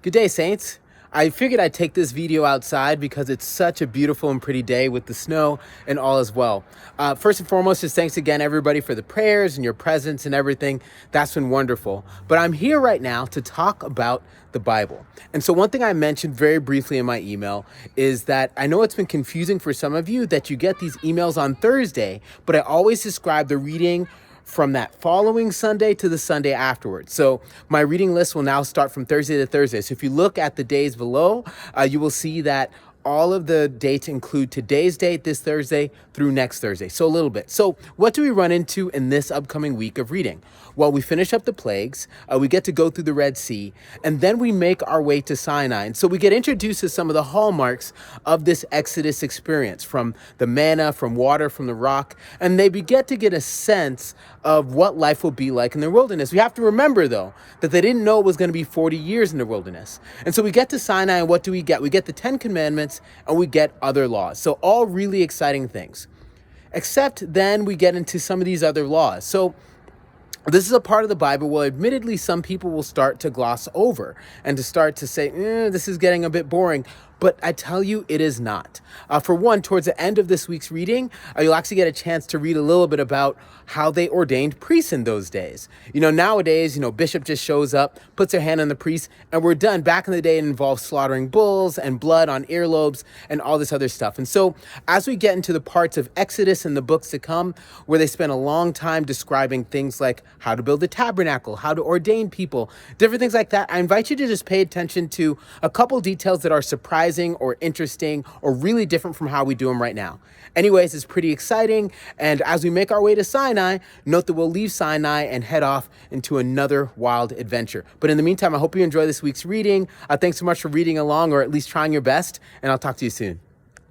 Good day, Saints. I figured I'd take this video outside because it's such a beautiful and pretty day with the snow and all as well. First and foremost, just thanks again, everybody, for the prayers and your presence and everything. That's been wonderful. But I'm here right now to talk about the Bible. And so one thing I mentioned very briefly in my email is that I know it's been confusing for some of you that you get these emails on Thursday, but I always describe the reading from that following Sunday to the Sunday afterwards. So my reading list will now start from Thursday to Thursday. So if you look at the days below, you will see that all of the dates include today's date, this Thursday, through next Thursday. So a little bit. So what do we run into in this upcoming week of reading? Well, we finish up the plagues, we get to go through the Red Sea, and then we make our way to Sinai. And so we get introduced to some of the hallmarks of this Exodus experience, from the manna, from water, from the rock, and they get to get a sense of what life will be like in the wilderness. We have to remember, though, that they didn't know it was going to be 40 years in the wilderness. And so we get to Sinai, and what do we get? We get the 10 Commandments, and we get other laws. So all really exciting things. Except then we get into some of these other laws. So this is a part of the Bible where admittedly some people will start to gloss over and to start to say, this is getting a bit boring. But I tell you, it is not. For one, towards the end of this week's reading, you'll actually get a chance to read a little bit about how they ordained priests in those days. Nowadays, bishop just shows up, puts their hand on the priest, and we're done. Back in the day, it involved slaughtering bulls and blood on earlobes and all this other stuff. And so as we get into the parts of Exodus and the books to come, where they spend a long time describing things like how to build a tabernacle, how to ordain people, different things like that, I invite you to just pay attention to a couple details that are surprising or interesting or really different from how we do them right now. Anyways, it's pretty exciting. And as we make our way to Sinai, note that we'll leave Sinai and head off into another wild adventure. But in the meantime, I hope you enjoy this week's reading. Thanks so much for reading along, or at least trying your best, and I'll talk to you soon.